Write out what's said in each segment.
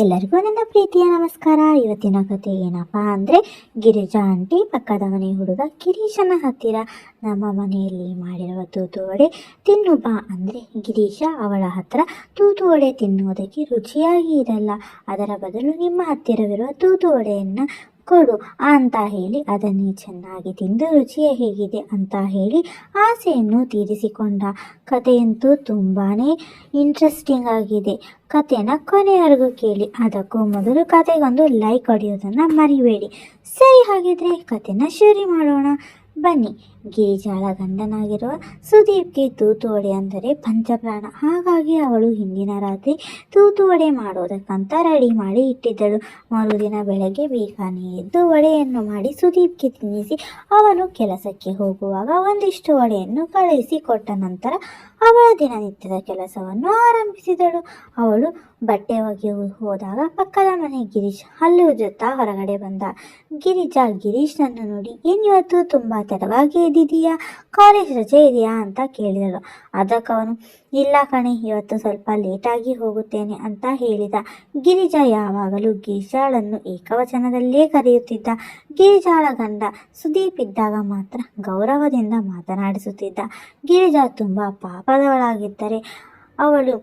ಎಲ್ಲರಿಗೂ ನನ್ನ ಪ್ರೀತಿಯ ನಮಸ್ಕಾರ. ಇವತ್ತಿನ ಕತೆ ಏನಪ್ಪ ಅಂದರೆ, ಗಿರಿಜಾ ಆಂಟಿ ಪಕ್ಕದ ಮನೆ ಹುಡುಗ ಗಿರೀಶನ ಹತ್ತಿರ ನಮ್ಮ ಮನೆಯಲ್ಲಿ ಮಾಡಿರುವ ತೂತು ವಡೆ ತಿನ್ನು ಬಾ ಅಂದರೆ ಗಿರೀಶ ಅವಳ ಹತ್ರ ತೂತು ವಡೆ ತಿನ್ನುವುದಕ್ಕೆ ರುಚಿಯಾಗಿ ಇರಲ್ಲ, ಅದರ ಬದಲು ನಿಮ್ಮ ಹತ್ತಿರವಿರುವ ತೂತು ವಡೆಯನ್ನು ಕೊಡು ಅಂತ ಹೇಳಿ ಅದನ್ನೇ ಚೆನ್ನಾಗಿ ತಿಂದು ರುಚಿಯ ಹೇಗಿದೆ ಅಂತ ಹೇಳಿ ಆಸೆಯನ್ನು ತೀರಿಸಿಕೊಂಡ. ಕಥೆಯಂತೂ ತುಂಬಾ ಇಂಟ್ರೆಸ್ಟಿಂಗ್ ಆಗಿದೆ. ಕಥೆನ ಕೊನೆಯವರೆಗೂ ಕೇಳಿ. ಅದಕ್ಕೂ ಮೊದಲು ಕಥೆಗೊಂದು ಲೈಕ್ ಹೊಡೆಯೋದನ್ನು ಮರಿಬೇಡಿ. ಸರಿ, ಹಾಗಿದ್ರೆ ಕಥೆನ ಶುರು ಮಾಡೋಣ ಬನ್ನಿ. ಗಿರಿಜಾಳ ಗಂಡನಾಗಿರುವ ಸುದೀಪ್ಗೆ ತೂತು ವಡೆ ಅಂದರೆ ಪಂಚಪ್ರಾಣ. ಹಾಗಾಗಿ ಅವಳು ಹಿಂದಿನ ರಾತ್ರಿ ತೂತು ವಡೆ ಮಾಡೋದಕ್ಕಂತ ರೆಡಿ ಮಾಡಿ ಇಟ್ಟಿದ್ದಳು. ಮರುದಿನ ಬೆಳಗ್ಗೆ ಬೇಗನೆ ಎದ್ದು ವಡೆಯನ್ನು ಮಾಡಿ ಸುದೀಪ್ಗೆ ತಿನ್ನಿಸಿ ಅವನು ಕೆಲಸಕ್ಕೆ ಹೋಗುವಾಗ ಒಂದಿಷ್ಟು ವಡೆಯನ್ನು ಕಳುಹಿಸಿ ಕೊಟ್ಟ ನಂತರ ಅವಳ ದಿನನಿತ್ಯದ ಕೆಲಸವನ್ನು ಆರಂಭಿಸಿದಳು. ಅವಳು ಬಟ್ಟೆ ಒಗೆಯಲು ಹೋದಾಗ ಪಕ್ಕದ ಮನೆ ಗಿರೀಶ್ ಹಲ್ಲು ಉಜ್ಜುತ್ತಾ ಹೊರಗಡೆ ಬಂದ. ಗಿರಿಜಾ ಗಿರೀಶ್ನನ್ನು ನೋಡಿ, ಏನಿವತ್ತು ತುಂಬ ತಡವಾಗಿ ಎದ್ದಿದೀಯಾ, ಕಾಲೇಜ್ ರಜೆ ಇದೆಯಾ ಅಂತ ಕೇಳಿದಳು. ಅದಕ್ಕವನು, ಇಲ್ಲ ಕಣೆ, ಇವತ್ತು ಸ್ವಲ್ಪ ಲೇಟಾಗಿ ಹೋಗುತ್ತೇನೆ ಅಂತ ಹೇಳಿದ. ಗಿರಿಜಾ ಯಾವಾಗಲೂ ಗಿರಿಜಾಳನ್ನು ಏಕವಚನದಲ್ಲೇ ಕರೆಯುತ್ತಿದ್ದ. ಗಿರಿಜಾಳ ಗಂಡ ಸುದೀಪ್ ಇದ್ದಾಗ ಮಾತ್ರ ಗೌರವದಿಂದ ಮಾತನಾಡಿಸುತ್ತಿದ್ದ. ಗಿರಿಜಾ ತುಂಬ ಪಾಪದವಳಾಗಿದ್ದರೆ ಅವಳು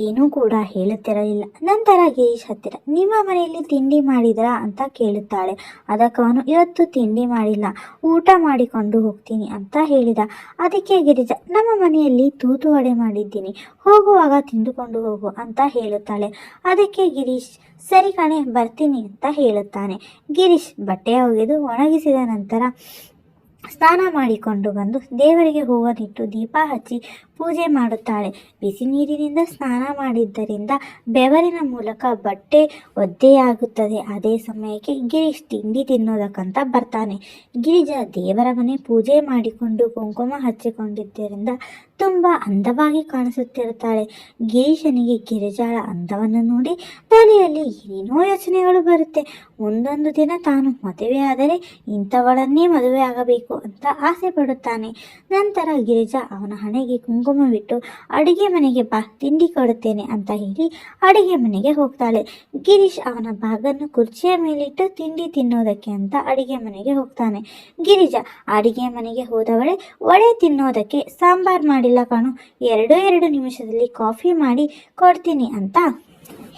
ಏನೂ ಕೂಡ ಹೇಳುತ್ತಿರಲಿಲ್ಲ. ನಂತರ ಗಿರೀಶ್ ಹತ್ತಿರ, ನಿಮ್ಮ ಮನೆಯಲ್ಲಿ ತಿಂಡಿ ಮಾಡಿದ್ರಾ ಅಂತ ಕೇಳುತ್ತಾಳೆ. ಅದಕ್ಕವನು, ಇವತ್ತು ತಿಂಡಿ ಮಾಡಿಲ್ಲ, ಊಟ ಮಾಡಿಕೊಂಡು ಹೋಗ್ತೀನಿ ಅಂತ ಹೇಳಿದ. ಅದಕ್ಕೆ ಗಿರಿಜಾ, ನಮ್ಮ ಮನೆಯಲ್ಲಿ ತೂತು ವಡೆ ಮಾಡಿದ್ದೀನಿ, ಹೋಗುವಾಗ ತಿಂದುಕೊಂಡು ಹೋಗು ಅಂತ ಹೇಳುತ್ತಾಳೆ. ಅದಕ್ಕೆ ಗಿರೀಶ್, ಸರಿ ಕಣೆ, ಬರ್ತೀನಿ ಅಂತ ಹೇಳುತ್ತಾನೆ. ಗಿರೀಶ್ ಬಟ್ಟೆ ಒಗೆದು ಒಣಗಿಸಿದ ನಂತರ ಸ್ನಾನ ಮಾಡಿಕೊಂಡು ಬಂದು ದೇವರಿಗೆ ಹೂವನ್ನಿಟ್ಟು ದೀಪ ಹಚ್ಚಿ ಪೂಜೆ ಮಾಡುತ್ತಾಳೆ. ಬಿಸಿ ನೀರಿನಿಂದ ಸ್ನಾನ ಮಾಡಿದ್ದರಿಂದ ಬೆವರಿನ ಮೂಲಕ ಬಟ್ಟೆ ಒದ್ದೆಯಾಗುತ್ತದೆ. ಅದೇ ಸಮಯಕ್ಕೆ ಗಿರೀಶ್ ತಿಂಡಿ ತಿನ್ನೋದಕ್ಕಂತ ಬರ್ತಾನೆ. ಗಿರಿಜಾ ದೇವರ ಮನೆ ಪೂಜೆ ಮಾಡಿಕೊಂಡು ಕುಂಕುಮ ಹಚ್ಚಿಕೊಂಡಿದ್ದರಿಂದ ತುಂಬ ಅಂದವಾಗಿ ಕಾಣಿಸುತ್ತಿರುತ್ತಾಳೆ. ಗಿರೀಶನಿಗೆ ಗಿರಿಜಾಳ ಅಂದವನ್ನು ನೋಡಿ ತಲೆಯಲ್ಲಿ ಏನೇನೋ ಯೋಚನೆಗಳು ಬರುತ್ತೆ. ಮುಂದೊಂದು ದಿನ ತಾನು ಮದುವೆಯಾದರೆ ಇಂಥವಳನ್ನೇ ಮದುವೆ ಆಗಬೇಕು ಅಂತ ಆಸೆ ಪಡುತ್ತಾನೆ. ನಂತರ ಗಿರಿಜಾ ಅವನ ಹಣೆಗೆ ಕುಂಕುಮವಿಟ್ಟು ಅಡುಗೆ ಮನೆಗೆ ಬಾ, ತಿಂಡಿ ಕೊಡುತ್ತೇನೆ ಅಂತ ಹೇಳಿ ಅಡುಗೆ ಮನೆಗೆ ಹೋಗ್ತಾಳೆ. ಗಿರೀಶ್ ಅವನ ಬ್ಯಾಗನ್ನು ಕುರ್ಚಿಯ ಮೇಲಿಟ್ಟು ತಿಂಡಿ ತಿನ್ನೋದಕ್ಕೆ ಅಂತ ಅಡುಗೆ ಮನೆಗೆ ಹೋಗ್ತಾನೆ. ಗಿರಿಜಾ ಅಡುಗೆ ಮನೆಗೆ ಹೋದವಳೆ ವಡೆ ತಿನ್ನೋದಕ್ಕೆ ಸಾಂಬಾರ್ ಮಾಡಿಲ್ಲ ಕಣು, ಎರಡು ನಿಮಿಷದಲ್ಲಿ ಕಾಫಿ ಮಾಡಿ ಕೊಡ್ತೀನಿ ಅಂತ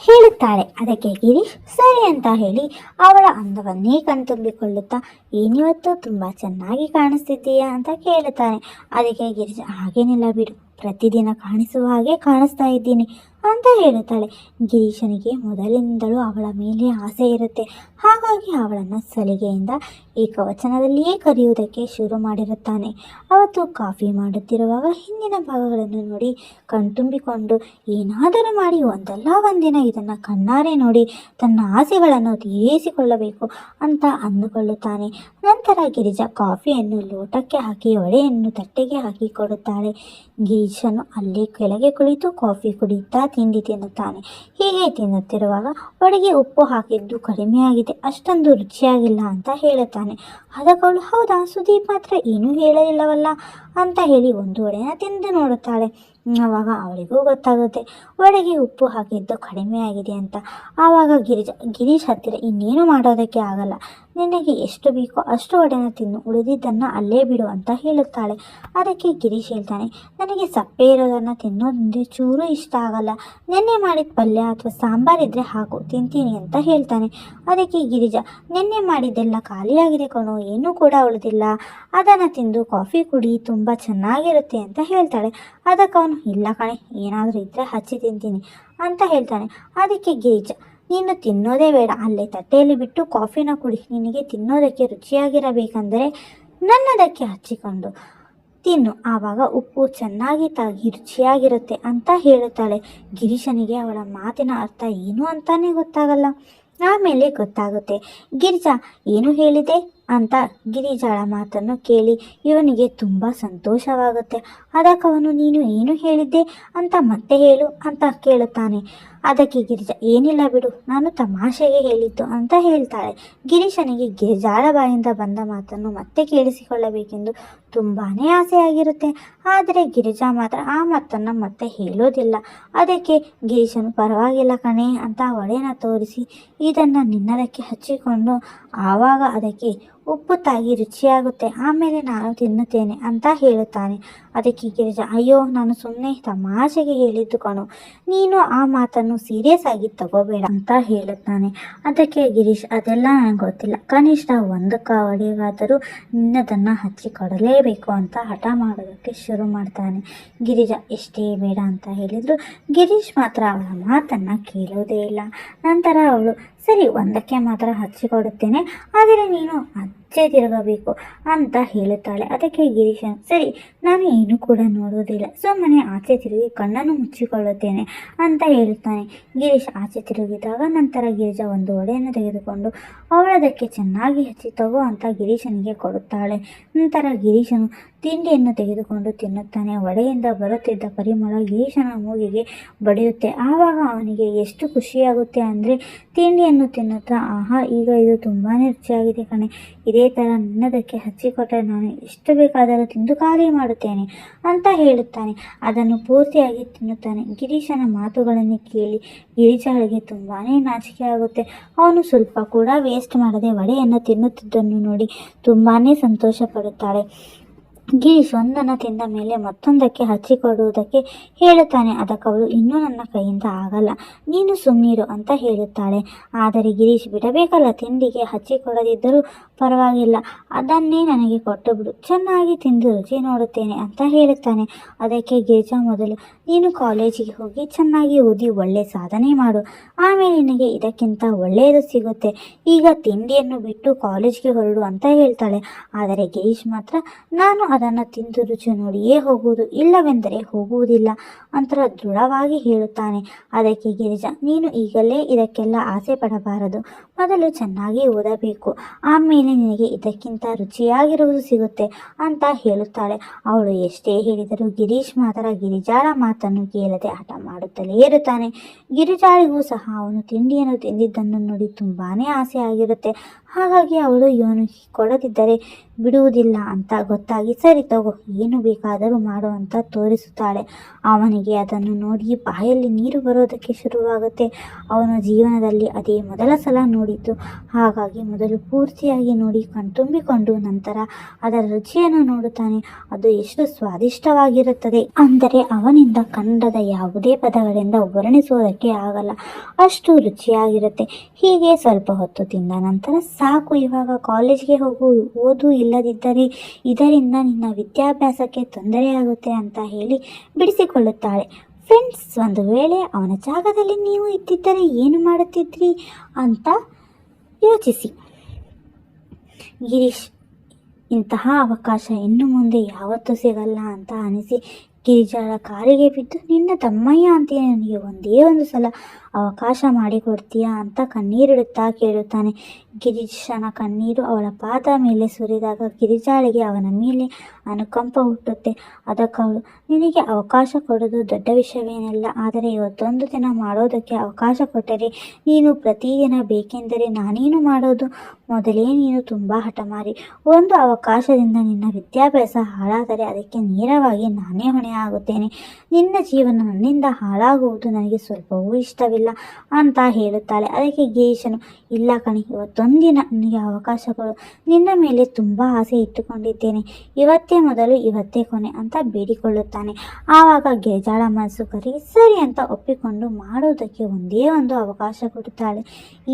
ಹೇಳುತ್ತಾಳೆ. ಅದಕ್ಕೆ ಗಿರೀಶ್ ಸರಿ ಅಂತ ಹೇಳಿ ಅವಳ ಅಂದವನ್ನೇ ಕಣ್ತುಂಬಿಕೊಳ್ಳುತ್ತಾ, ಏನಿವತ್ತು ತುಂಬ ಚೆನ್ನಾಗಿ ಕಾಣಿಸ್ತಿದ್ದೀಯಾ ಅಂತ ಕೇಳುತ್ತಾನೆ. ಅದಕ್ಕೆ ಗಿರೀಶ್, ಹಾಗೇನಿಲ್ಲ ಬಿಡು, ಪ್ರತಿದಿನ ಕಾಣಿಸುವ ಹಾಗೆ ಕಾಣಿಸ್ತಾ ಇದ್ದೀನಿ ಅಂತ ಹೇಳುತ್ತಾಳೆ. ಗಿರೀಶನಿಗೆ ಮೊದಲಿನಿಂದಲೂ ಅವಳ ಮೇಲೆ ಆಸೆ ಇರುತ್ತೆ. ಹಾಗಾಗಿ ಅವಳನ್ನು ಸಲಿಗೆಯಿಂದ ಏಕವಚನದಲ್ಲಿಯೇ ಕರೆಯುವುದಕ್ಕೆ ಶುರು ಮಾಡಿರುತ್ತಾನೆ. ಅವತ್ತು ಕಾಫಿ ಮಾಡುತ್ತಿರುವಾಗ ಹಿಂದಿನ ಭಾಗಗಳನ್ನು ನೋಡಿ ಕಣ್ತುಂಬಿಕೊಂಡು ಏನಾದರೂ ಮಾಡಿ ಒಂದಲ್ಲ ಒಂದಿನ ಇದನ್ನು ಕಣ್ಣಾರೆ ನೋಡಿ ತನ್ನ ಆಸೆಗಳನ್ನು ತೀರಿಸಿಕೊಳ್ಳಬೇಕು ಅಂತ ಅಂದುಕೊಳ್ಳುತ್ತಾನೆ. ನಂತರ ಗಿರಿಜಾ ಕಾಫಿಯನ್ನು ಲೋಟಕ್ಕೆ ಹಾಕಿ ವಡೆಯನ್ನು ತಟ್ಟೆಗೆ ಹಾಕಿ ಕೊಡುತ್ತಾಳೆ. ಗಿರೀಶನು ಅಲ್ಲೇ ಕೆಳಗೆ ಕುಳಿತು ಕಾಫಿ ಕುಡಿಯುತ್ತಾ ತಿಂಡಿ ತಿನ್ನುತ್ತಾನೆ. ಹೀಗೆ ತಿನ್ನುತ್ತಿರುವಾಗ ವಡೆಗೆ ಉಪ್ಪು ಹಾಕಿದ್ದು ಕಡಿಮೆಯಾಗಿದೆ, ಅಷ್ಟೊಂದು ರುಚಿಯಾಗಿಲ್ಲ ಅಂತ ಹೇಳುತ್ತಾನೆ. ಅದಕ್ಕವಳು, ಹೌದಾ, ಸುದೀಪ್ ಮಾತ್ರ ಏನೂ ಹೇಳಲಿಲ್ಲವಲ್ಲ ಅಂತ ಹೇಳಿ ಒಂದು ವಡೆನ ತಿಂದು ನೋಡುತ್ತಾಳೆ. ಆವಾಗ ಅವಳಿಗೂ ಗೊತ್ತಾಗುತ್ತೆ ವಡೆಗೆ ಉಪ್ಪು ಹಾಕಿದ್ದು ಕಡಿಮೆಯಾಗಿದೆ ಅಂತ. ಆವಾಗ ಗಿರೀಶ್ ಹತ್ತಿರ, ಇನ್ನೇನು ಮಾಡೋದಕ್ಕೆ ಆಗಲ್ಲ, ನಿನಗೆ ಎಷ್ಟು ಬೇಕೋ ಅಷ್ಟು ವಡೆನ ತಿನ್ನು, ಉಳಿದಿದ್ದನ್ನು ಅಲ್ಲೇ ಬಿಡು ಅಂತ ಹೇಳುತ್ತಾಳೆ. ಅದಕ್ಕೆ ಗಿರೀಶ್ ಹೇಳ್ತಾನೆ, ನನಗೆ ಸಪ್ಪೆ ಇರೋದನ್ನು ತಿನ್ನೋದಂದರೆ ಚೂರು ಇಷ್ಟ ಆಗಲ್ಲ, ನೆನ್ನೆ ಮಾಡಿದ ಪಲ್ಯ ಅಥವಾ ಸಾಂಬಾರಿದ್ರೆ ಹಾಕು, ತಿಂತೀನಿ ಅಂತ ಹೇಳ್ತಾನೆ. ಅದಕ್ಕೆ ಗಿರಿಜಾ, ನೆನ್ನೆ ಮಾಡಿದ್ದೆಲ್ಲ ಖಾಲಿಯಾಗಿದೆ ಕಣೋ, ಏನೂ ಕೂಡ ಉಳಿದಿಲ್ಲ, ಅದನ್ನು ತಿಂದು ಕಾಫಿ ಕುಡಿ, ತುಂಬ ಚೆನ್ನಾಗಿರುತ್ತೆ ಅಂತ ಹೇಳ್ತಾಳೆ. ಅದಕ್ಕೆ ಅವನು, ಇಲ್ಲ ಕಣೆ, ಏನಾದರೂ ಇದ್ದರೆ ಹಚ್ಚಿ ತಿಂತೀನಿ ಅಂತ ಹೇಳ್ತಾನೆ. ಅದಕ್ಕೆ ಗಿರಿಜಾ, ನೀನು ತಿನ್ನೋದೇ ಬೇಡ, ಅಲ್ಲೇ ತಟ್ಟೆಯಲ್ಲಿ ಬಿಟ್ಟು ಕಾಫಿನ ಕುಡಿ, ನಿನಗೆ ತಿನ್ನೋದಕ್ಕೆ ರುಚಿಯಾಗಿರಬೇಕಂದರೆ ನನ್ನದಕ್ಕೆ ಹಚ್ಚಿಕೊಂಡು ತಿನ್ನು, ಆವಾಗ ಉಪ್ಪು ಚೆನ್ನಾಗಿ ತಾಗಿ ರುಚಿಯಾಗಿರುತ್ತೆ ಅಂತ ಹೇಳುತ್ತಾಳೆ. ಗಿರೀಶನಿಗೆ ಅವಳ ಮಾತಿನ ಅರ್ಥ ಏನು ಅಂತಾನೆ ಗೊತ್ತಾಗಲ್ಲ. ಆಮೇಲೆ ಗೊತ್ತಾಗುತ್ತೆ. ಗಿರಿಜಾ ಏನು ಹೇಳಿದೆ ಅಂತ ಗಿರಿಜಾಳ ಮಾತನ್ನು ಕೇಳಿ ಇವನಿಗೆ ತುಂಬ ಸಂತೋಷವಾಗುತ್ತೆ. ಅದಕ್ಕವನು, ನೀನು ಏನು ಹೇಳಿದ್ದೆ ಅಂತ ಮತ್ತೆ ಹೇಳು ಅಂತ ಕೇಳುತ್ತಾನೆ. ಅದಕ್ಕೆ ಗಿರಿಜಾ ಏನಿಲ್ಲ ಬಿಡು, ನಾನು ತಮಾಷೆಗೆ ಹೇಳಿದ್ದು ಅಂತ ಹೇಳ್ತಾಳೆ. ಗಿರೀಶನಿಗೆ ಗಿರಿಜಾಳ ಬಾಯಿಂದ ಬಂದ ಮಾತನ್ನು ಮತ್ತೆ ಕೇಳಿಸಿಕೊಳ್ಳಬೇಕೆಂದು ತುಂಬಾನೇ ಆಸೆಯಾಗಿರುತ್ತೆ. ಆದರೆ ಗಿರಿಜಾ ಮಾತ್ರ ಆ ಮಾತನ್ನು ಮತ್ತೆ ಹೇಳೋದಿಲ್ಲ. ಅದಕ್ಕೆ ಗಿರೀಶನು ಪರವಾಗಿಲ್ಲ ಕಣೆ ಅಂತ ಒಡೆನ ತೋರಿಸಿ ಇದನ್ನು ನಿನ್ನದಕ್ಕೆ ಹಚ್ಚಿಕೊಂಡು ಆವಾಗ ಅದಕ್ಕೆ ಉಪ್ಪು ತಾಗಿ ರುಚಿಯಾಗುತ್ತೆ, ಆಮೇಲೆ ನಾನು ತಿನ್ನುತ್ತೇನೆ ಅಂತ ಹೇಳುತ್ತಾನೆ. ಅದಕ್ಕೆ ಗಿರಿಜಾ ಅಯ್ಯೋ ನಾನು ಸುಮ್ಮನೆ ತಮಾಷೆಗೆ ಹೇಳಿದ್ದು ಕಣು, ನೀನು ಆ ಮಾತನ್ನು ಸೀರಿಯಸ್ ಆಗಿ ತಗೋಬೇಡ ಅಂತ ಹೇಳುತ್ತಾನೆ. ಅದಕ್ಕೆ ಗಿರೀಶ್ ಅದೆಲ್ಲ ನನಗೆ ಗೊತ್ತಿಲ್ಲ, ಕನಿಷ್ಠ ಒಂದು ಒಡೆಗಾದರೂ ನಿನ್ನದನ್ನು ಹಚ್ಚಿಕೊಡಲೇಬೇಕು ಅಂತ ಹಠ ಮಾಡೋದಕ್ಕೆ ಶುರು ಮಾಡ್ತಾನೆ. ಗಿರಿಜಾ ಎಷ್ಟೇ ಬೇಡ ಅಂತ ಹೇಳಿದ್ರು ಗಿರೀಶ್ ಮಾತ್ರ ಅವಳ ಮಾತನ್ನು ಕೇಳೋದೇ ಇಲ್ಲ. ನಂತರ ಅವಳು ಸರಿ ಒಂದಕ್ಕೆ ಮಾತ್ರ ಹಚ್ಚಿಕೊಡುತ್ತೇನೆ, ಆದರೆ ನೀನು ಆಚೆ ತಿರುಗಬೇಕು ಅಂತ ಹೇಳುತ್ತಾಳೆ. ಅದಕ್ಕೆ ಗಿರೀಶನ್ ಸರಿ ನಾನು ಏನು ಕೂಡ ನೋಡೋದಿಲ್ಲ, ಸುಮ್ಮನೆ ಆಚೆ ತಿರುಗಿ ಕಣ್ಣನ್ನು ಮುಚ್ಚಿಕೊಳ್ಳುತ್ತೇನೆ ಅಂತ ಹೇಳುತ್ತಾನೆ. ಗಿರೀಶ್ ಆಚೆ ತಿರುಗಿದಾಗ ನಂತರ ಗಿರಿಜಾ ಒಂದು ಒಡೆಯನ್ನು ತೆಗೆದುಕೊಂಡು ಅವಳದಕ್ಕೆ ಚೆನ್ನಾಗಿ ಹಚ್ಚಿ ತಗೋ ಅಂತ ಗಿರೀಶನಿಗೆ ಕೊಡುತ್ತಾಳೆ. ನಂತರ ಗಿರೀಶನು ತಿಂಡಿಯನ್ನು ತೆಗೆದುಕೊಂಡು ತಿನ್ನುತ್ತಾನೆ. ಒಡೆಯಿಂದ ಬರುತ್ತಿದ್ದ ಪರಿಮಳ ಗಿರೀಶನ ಮೂಗಿಗೆ ಬಡಿಯುತ್ತೆ. ಆವಾಗ ಅವನಿಗೆ ಎಷ್ಟು ಖುಷಿಯಾಗುತ್ತೆ ಅಂದರೆ ತಿಂಡಿಯನ್ನು ತಿನ್ನುತ್ತಾ ಆಹಾ ಈಗ ಇದು ತುಂಬಾ ರುಚಿಯಾಗಿದೆ ಕಣೆ, ಇದೇ ಥರ ನಿನ್ನದಕ್ಕೆ ಹಚ್ಚಿಕೊಟ್ಟರೆ ನಾನು ಎಷ್ಟು ಬೇಕಾದರೂ ತಿಂದು ಖಾಲಿ ಮಾಡುತ್ತೇನೆ ಅಂತ ಹೇಳುತ್ತಾನೆ. ಅದನ್ನು ಪೂರ್ತಿಯಾಗಿ ತಿನ್ನುತ್ತಾನೆ. ಗಿರೀಶನ ಮಾತುಗಳನ್ನು ಕೇಳಿ ಗಿರಿಜಾಳಿಗೆ ತುಂಬಾ ನಾಚಿಕೆ ಆಗುತ್ತೆ. ಅವನು ಸ್ವಲ್ಪ ಕೂಡ ವೇಸ್ಟ್ ಮಾಡದೆ ವಡೆಯನ್ನು ತಿನ್ನುತ್ತಿದ್ದನ್ನು ನೋಡಿ ತುಂಬಾ ಸಂತೋಷ ಪಡುತ್ತಾಳೆ. ಗಿರೀಶ್ ಒಂದನ್ನು ತಿಂದ ಮೇಲೆ ಮತ್ತೊಂದಕ್ಕೆ ಹಚ್ಚಿಕೊಡುವುದಕ್ಕೆ ಹೇಳುತ್ತಾನೆ. ಅದಕ್ಕವಳು ಇನ್ನೂ ನನ್ನ ಕೈಯಿಂದ ಆಗಲ್ಲ, ನೀನು ಸುಮ್ಮನಿರು ಅಂತ ಹೇಳುತ್ತಾಳೆ. ಆದರೆ ಗಿರೀಶ್ ಬಿಡಬೇಕಲ್ಲ, ತಿಂಡಿಗೆ ಹಚ್ಚಿಕೊಡದಿದ್ದರೂ ಪರವಾಗಿಲ್ಲ, ಅದನ್ನೇ ನನಗೆ ಕೊಟ್ಟು ಬಿಡು, ಚೆನ್ನಾಗಿ ತಿಂದು ರುಚಿ ನೋಡುತ್ತೇನೆ ಅಂತ ಹೇಳುತ್ತಾನೆ. ಅದಕ್ಕೆ ಗಿರಿಜಾ ಮೊದಲು ನೀನು ಕಾಲೇಜಿಗೆ ಹೋಗಿ ಚೆನ್ನಾಗಿ ಓದಿ ಒಳ್ಳೆ ಸಾಧನೆ ಮಾಡು, ಆಮೇಲೆ ನಿನಗೆ ಇದಕ್ಕಿಂತ ಒಳ್ಳೆಯದು ಸಿಗುತ್ತೆ, ಈಗ ತಿಂಡಿಯನ್ನು ಬಿಟ್ಟು ಕಾಲೇಜ್ಗೆ ಹೊರಡು ಅಂತ ಹೇಳ್ತಾಳೆ. ಆದರೆ ಗಿರೀಶ್ ಮಾತ್ರ ನಾನು ಅದನ್ನು ತಿಂದು ರುಚಿ ನೋಡಿಯೇ ಹೋಗುವುದು, ಇಲ್ಲವೆಂದರೆ ಹೋಗುವುದಿಲ್ಲ ಅಂತ ದೃಢವಾಗಿ ಹೇಳುತ್ತಾನೆ. ಅದಕ್ಕೆ ಗಿರಿಜಾ ನೀನು ಈಗಲೇ ಇದಕ್ಕೆಲ್ಲ ಆಸೆ ಪಡಬಾರದು, ಮೊದಲು ಚೆನ್ನಾಗಿ ಓದಬೇಕು, ಆಮೇಲೆ ನಿನಗೆ ಇದಕ್ಕಿಂತ ರುಚಿಯಾಗಿರುವುದು ಸಿಗುತ್ತೆ ಅಂತ ಹೇಳುತ್ತಾಳೆ. ಅವಳು ಎಷ್ಟೇ ಹೇಳಿದರೂ ಗಿರೀಶ್ ಮಾತ್ರ ಗಿರಿಜಾಳ ಮಾತನ್ನು ಕೇಳದೆ ಹಠ ಮಾಡುತ್ತಲೇ ಇರುತ್ತಾನೆ. ಗಿರಿಜಾಳಿಗೂ ಸಹ ಅವನು ತಿಂಡಿಯನ್ನು ತಿಂದಿದ್ದನ್ನು ನೋಡಿ ತುಂಬಾನೇ ಆಸೆ ಆಗಿರುತ್ತೆ. ಹಾಗಾಗಿ ಅವಳು ಇವನು ಕೊಡದಿದ್ದರೆ ಬಿಡುವುದಿಲ್ಲ ಅಂತ ಗೊತ್ತಾಗಿ ಸರಿ ತಗೋ ಏನು ಬೇಕಾದರೂ ಮಾಡು ಅಂತ ತೋರಿಸುತ್ತಾಳೆ. ಅವನಿಗೆ ಅದನ್ನು ನೋಡಿ ಬಾಯಲ್ಲಿ ನೀರು ಬರೋದಕ್ಕೆ ಶುರುವಾಗುತ್ತೆ. ಅವನ ಜೀವನದಲ್ಲಿ ಅದೇ ಮೊದಲ ಸಲ ನೋಡಿದ್ದು, ಹಾಗಾಗಿ ಮೊದಲು ಪೂರ್ತಿಯಾಗಿ ನೋಡಿ ಕಣ್ತುಂಬಿಕೊಂಡು ನಂತರ ಅದರ ರುಚಿಯನ್ನು ನೋಡುತ್ತಾನೆ. ಅದು ಎಷ್ಟು ಸ್ವಾದಿಷ್ಟವಾಗಿರುತ್ತದೆ ಅಂದರೆ ಅವನಿಂದ ಕನ್ನಡದ ಯಾವುದೇ ಪದಗಳಿಂದ ವರ್ಣಿಸುವುದಕ್ಕೆ ಆಗಲ್ಲ, ಅಷ್ಟು ರುಚಿಯಾಗಿರುತ್ತೆ. ಹೀಗೆ ಸ್ವಲ್ಪ ಹೊತ್ತು ತಿಂದ ನಂತರ ಸಾಕು ಇವಾಗ ಕಾಲೇಜ್ಗೆ ಹೋಗು, ಓದು, ಇಲ್ಲದಿದ್ದರೆ ಇದರಿಂದ ನಿನ್ನ ವಿದ್ಯಾಭ್ಯಾಸಕ್ಕೆ ತೊಂದರೆಯಾಗುತ್ತೆ ಅಂತ ಹೇಳಿ ಬಿಡಿಸಿಕೊಳ್ಳುತ್ತಾಳೆ. ಫ್ರೆಂಡ್ಸ್, ಒಂದು ವೇಳೆ ಅವನ ಜಾಗದಲ್ಲಿ ನೀವು ಇದ್ದಿದ್ದರೆ ಏನು ಮಾಡುತ್ತಿದ್ರಿ ಅಂತ ಯೋಚಿಸಿ. ಗಿರೀಶ್ ಇಂತಹ ಅವಕಾಶ ಇನ್ನು ಮುಂದೆ ಯಾವತ್ತೂ ಸಿಗಲ್ಲ ಅಂತ ಅನಿಸಿ ಗಿರಿಜಾಳ ಕಾಲಿಗೆ ಬಿದ್ದು ನಿನ್ನ ತಮ್ಮಯ್ಯ ಅಂತೀನಿ, ನನಗೆ ಒಂದೇ ಒಂದು ಸಲ ಅವಕಾಶ ಮಾಡಿಕೊಡ್ತೀಯಾ ಅಂತ ಕಣ್ಣೀರಿಡುತ್ತಾ ಕೇಳುತ್ತಾನೆ. ಗಿರೀಶನ ಕಣ್ಣೀರು ಅವಳ ಪಾದ ಮೇಲೆ ಸುರಿದಾಗ ಗಿರಿಜಾಳಿಗೆ ಅವನ ಮೇಲೆ ಅನುಕಂಪ ಹುಟ್ಟುತ್ತೆ. ಅದಕ್ಕವಳು ನಿನಗೆ ಅವಕಾಶ ಕೊಡೋದು ದೊಡ್ಡ ವಿಷಯವೇನಲ್ಲ, ಆದರೆ ಇವತ್ತೊಂದು ದಿನ ಮಾಡೋದಕ್ಕೆ ಅವಕಾಶ ಕೊಟ್ಟರೆ ನೀನು ಪ್ರತಿದಿನ ಬೇಕೆಂದರೆ ನಾನೇನು ಮಾಡೋದು, ಮೊದಲೇ ನೀನು ತುಂಬ ಹಠಮಾರಿ, ಒಂದು ಅವಕಾಶದಿಂದ ನಿನ್ನ ವಿದ್ಯಾಭ್ಯಾಸ ಹಾಳಾದರೆ ಅದಕ್ಕೆ ನೇರವಾಗಿ ನಾನೇ ಹೊಣೆ ಆಗುತ್ತೇನೆ, ನಿನ್ನ ಜೀವನ ನನ್ನಿಂದ ಹಾಳಾಗುವುದು ನನಗೆ ಸ್ವಲ್ಪವೂ ಇಷ್ಟವಿಲ್ಲ ಅಂತ ಹೇಳುತ್ತಾಳೆ. ಅದಕ್ಕೆ ಗಿರೀಶನು ಇಲ್ಲ ಕಣಿ, ಇವತ್ತೊಂದಿನ ನನಗೆ ಅವಕಾಶ ಕೊಡು, ನಿನ್ನ ಮೇಲೆ ತುಂಬ ಆಸೆ ಇಟ್ಟುಕೊಂಡಿದ್ದೇನೆ, ಇವತ್ತೇ ಮೊದಲು ಇವತ್ತೇ ಕೊನೆ ಅಂತ ಬೇಡಿಕೊಳ್ಳುತ್ತಾನೆ. ಆವಾಗ ಗಿರಿಜಾಳ ಮನಸ್ಸು ಕರಗಿ ಸರಿ ಅಂತ ಒಪ್ಪಿಕೊಂಡು ಮಾಡೋದಕ್ಕೆ ಒಂದೇ ಒಂದು ಅವಕಾಶ ಕೊಡುತ್ತಾಳೆ.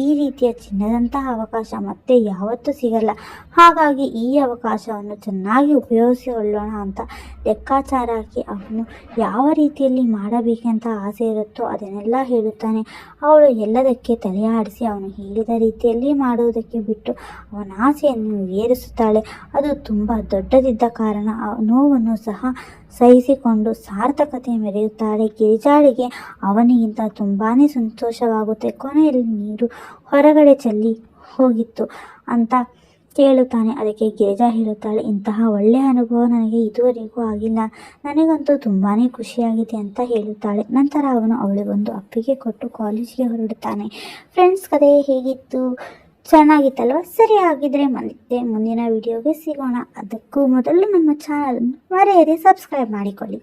ಈ ರೀತಿಯ ಚಿನ್ನದಂತಹ ಅವಕಾಶ ಮತ್ತೆ ಯಾವತ್ತೂ ಸಿಗಲ್ಲ, ಹಾಗಾಗಿ ಈ ಅವಕಾಶವನ್ನು ಚೆನ್ನಾಗಿ ಉಪಯೋಗಿಸಿಕೊಳ್ಳೋಣ ಅಂತ ಲೆಕ್ಕಾಚಾರ ಹಾಕಿ ಅವನು ಯಾವ ರೀತಿಯಲ್ಲಿ ಮಾಡಬೇಕಂತ ಆಸೆ ಇರುತ್ತೋ ಅದನ್ನೆಲ್ಲ ಹೇಳುತ್ತಾನೆ. ಅವಳು ಎಲ್ಲದಕ್ಕೆ ತಲೆಯಾಡಿಸಿ ಅವನು ಹೇಳಿದ ರೀತಿಯಲ್ಲಿ ಮಾಡುವುದಕ್ಕೆ ಬಿಟ್ಟು ಅವನ ಆಸೆಯನ್ನು ಏರಿಸುತ್ತಾಳೆ. ಅದು ತುಂಬ ದೊಡ್ಡದಿದ್ದ ಕಾರಣ ಆ ನೋವನ್ನು ಸಹ ಸಹಿಸಿಕೊಂಡು ಸಾರ್ಥಕತೆ ಮೆರೆಯುತ್ತಾಳೆ. ಗಿರಿಜಾಳಿಗೆ ಅವನಿಗಿಂತ ತುಂಬಾ ಸಂತೋಷವಾಗುತ್ತೆ. ಕೊನೆಯಲ್ಲಿ ನೀರು ಹೊರಗಡೆ ಚೆಲ್ಲಿ ಹೋಗಿತ್ತು ಅಂತ ಕೇಳುತ್ತಾನೆ. ಅದಕ್ಕೆ ಗಿರಿಜಾ ಹೇಳುತ್ತಾಳೆ, ಇಂತಹ ಒಳ್ಳೆಯ ಅನುಭವ ನನಗೆ ಇದುವರೆಗೂ ಆಗಿಲ್ಲ, ನನಗಂತೂ ತುಂಬಾ ಖುಷಿಯಾಗಿದೆ ಅಂತ ಹೇಳುತ್ತಾಳೆ. ನಂತರ ಅವನು ಅವಳಿಗೊಂದು ಅಪ್ಪಿಗೆ ಕೊಟ್ಟು ಕಾಲೇಜಿಗೆ ಹೊರಡುತ್ತಾನೆ. ಫ್ರೆಂಡ್ಸ್, ಕಥೆ ಹೇಗಿತ್ತು? ಚೆನ್ನಾಗಿತ್ತಲ್ವ? ಸರಿ, ಆಗಿದ್ರೆ ಮುಂದಿನ ವಿಡಿಯೋಗೆ ಸಿಗೋಣ. ಅದಕ್ಕೂ ಮೊದಲು ನಮ್ಮ ಚಾನಲ್ ಮರೆಯದೆ ಸಬ್ಸ್ಕ್ರೈಬ್ ಮಾಡಿಕೊಳ್ಳಿ.